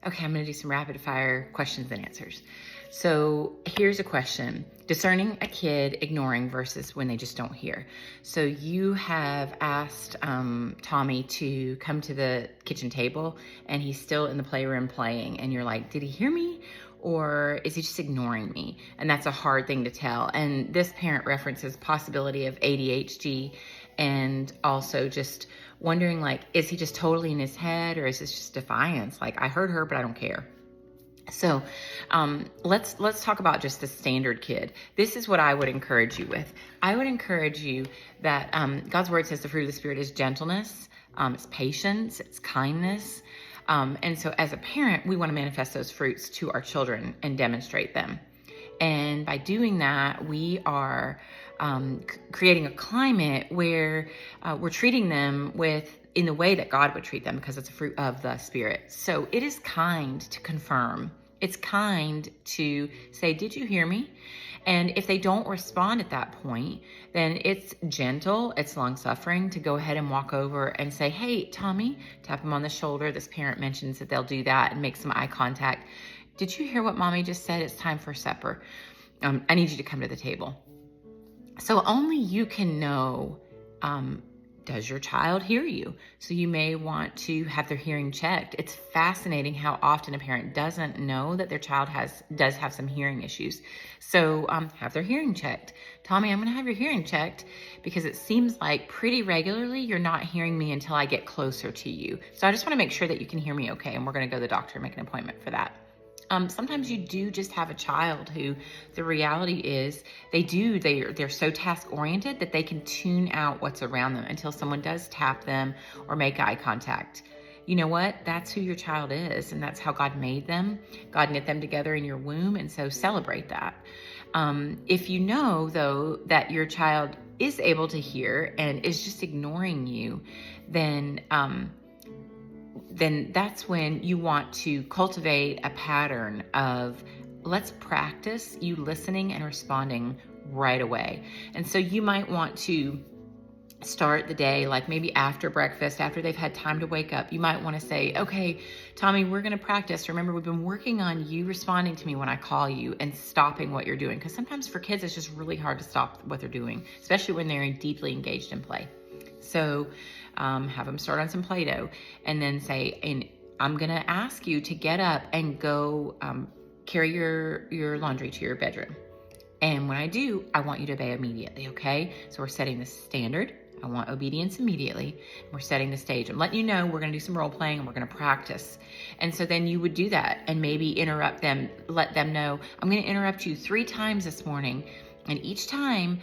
Okay, I'm going to do some rapid fire questions and answers. So here's a question: discerning a kid ignoring versus when they just don't hear. So you have asked Tommy to come to the kitchen table and he's still in the playroom playing, and you're like, did he hear me? Or is he just ignoring me? And that's a hard thing to tell. And this parent references possibility of ADHD, and also just wondering, like, is he just totally in his head, or is this just defiance? Like, I heard her, but I don't care. So let's talk about just the standard kid. This is what I would encourage you with. I would encourage you that God's word says the fruit of the Spirit is gentleness, it's patience, it's kindness. And so as a parent, we want to manifest those fruits to our children and demonstrate them. And by doing that, we are creating a climate where we're treating them in the way that God would treat them, because it's a fruit of the Spirit. So it is kind to confirm. It's kind to say, did you hear me? And if they don't respond at that point, then it's gentle, it's long-suffering to go ahead and walk over and say, hey, Tommy, tap him on the shoulder. This parent mentions that they'll do that and make some eye contact. Did you hear what mommy just said? It's time for supper. I need you to come to the table. So only you can know, does your child hear you? So you may want to have their hearing checked. It's fascinating how often a parent doesn't know that their child does have some hearing issues. So have their hearing checked. Tommy, I'm going to have your hearing checked because it seems like pretty regularly you're not hearing me until I get closer to you. So I just want to make sure that you can hear me okay, and we're going to go to the doctor and make an appointment for that. Sometimes you do just have a child who the reality is they're so task oriented that they can tune out what's around them until someone does tap them or make eye contact. You know what? That's who your child is, and that's how God made them. God knit them together in your womb, and so celebrate that. If you know, though, that your child is able to hear and is just ignoring you, then that's when you want to cultivate a pattern of, let's practice you listening and responding right away. And so you might want to start the day, like maybe after breakfast, after they've had time to wake up. You might want to say, okay, Tommy, we're going to practice. Remember, we've been working on you responding to me when I call you and stopping what you're doing. Because sometimes for kids, it's just really hard to stop what they're doing, especially when they're deeply engaged in play. So have them start on some Play-Doh and then say, and I'm going to ask you to get up and go carry your laundry to your bedroom. And when I do, I want you to obey immediately, okay? So we're setting the standard. I want obedience immediately. We're setting the stage. I'm letting you know we're going to do some role playing and we're going to practice. And so then you would do that and maybe interrupt them, let them know, I'm going to interrupt you 3 times this morning. And each time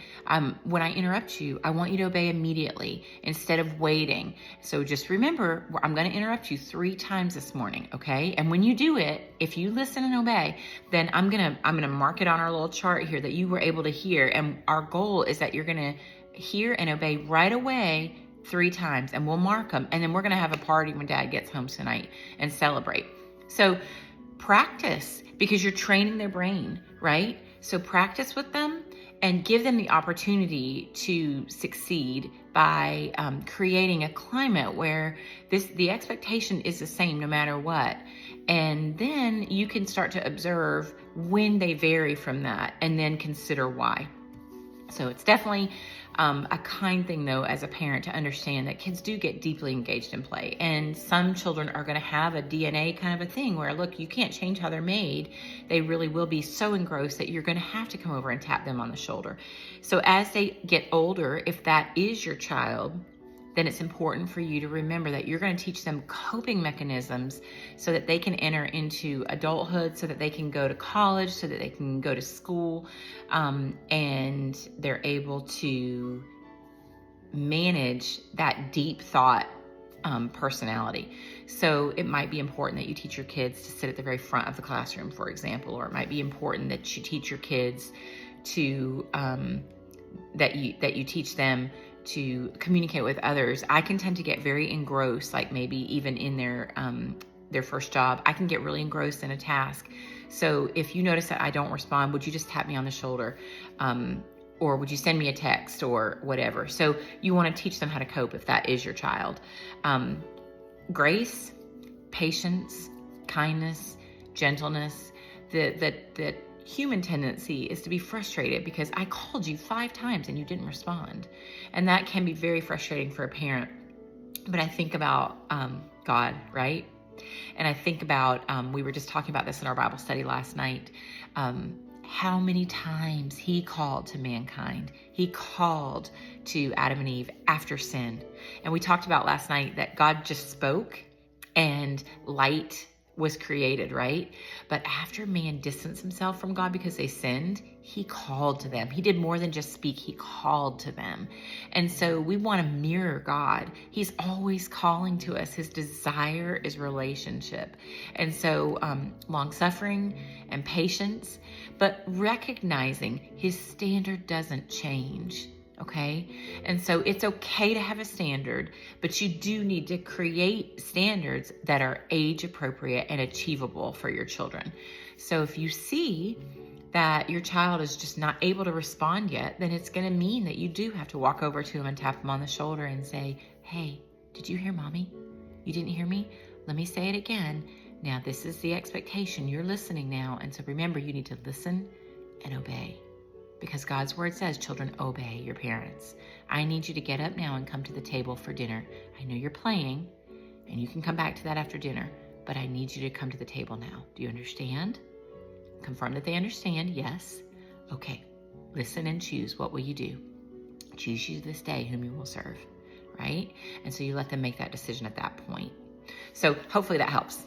when I interrupt you, I want you to obey immediately instead of waiting. So just remember, I'm going to interrupt you 3 times this morning, okay? And when you do it, if you listen and obey, then I'm gonna mark it on our little chart here that you were able to hear. And our goal is that you're going to hear and obey right away 3 times, and we'll mark them. And then we're going to have a party when Dad gets home tonight and celebrate. So practice, because you're training their brain, right? So practice with them and give them the opportunity to succeed by creating a climate where the expectation is the same no matter what. And then you can start to observe when they vary from that and then consider why. So it's definitely a kind thing, though, as a parent to understand that kids do get deeply engaged in play. And some children are going to have a DNA kind of a thing where, look, you can't change how they're made. They really will be so engrossed that you're going to have to come over and tap them on the shoulder. So as they get older, if that is your child, then it's important for you to remember that you're going to teach them coping mechanisms so that they can enter into adulthood, so that they can go to college, so that they can go to school, and they're able to manage that deep thought personality. So it might be important that you teach your kids to sit at the very front of the classroom, for example, or it might be important that you teach your kids to that you teach them to communicate with others. I can tend to get very engrossed, like maybe even in their first job, I can get really engrossed in a task. So if you notice that I don't respond, would you just tap me on the shoulder? Or would you send me a text or whatever? So you want to teach them how to cope if that is your child. Grace, patience, kindness, gentleness. The human tendency is to be frustrated because I called you 5 times and you didn't respond. And that can be very frustrating for a parent. But I think about God, right? And I think about, we were just talking about this in our Bible study last night, how many times he called to mankind. He called to Adam and Eve after sin. And we talked about last night that God just spoke and light was created, right? But after man distanced himself from God because they sinned, he called to them. He did more than just speak, he called to them. And so we want to mirror God. He's always calling to us. His desire is relationship. And so long-suffering and patience, but recognizing his standard doesn't change. Okay. And so it's okay to have a standard, but you do need to create standards that are age appropriate and achievable for your children. So if you see that your child is just not able to respond yet, then it's going to mean that you do have to walk over to him and tap him on the shoulder and say, hey, did you hear mommy? You didn't hear me? Let me say it again. Now, this is the expectation. You're listening now. And so remember, you need to listen and obey. Because God's word says, children, obey your parents. I need you to get up now and come to the table for dinner. I know you're playing, and you can come back to that after dinner, but I need you to come to the table now. Do you understand? Confirm that they understand. Yes. Okay. Listen and choose. What will you do? Choose you this day whom you will serve, right? And so you let them make that decision at that point. So hopefully that helps.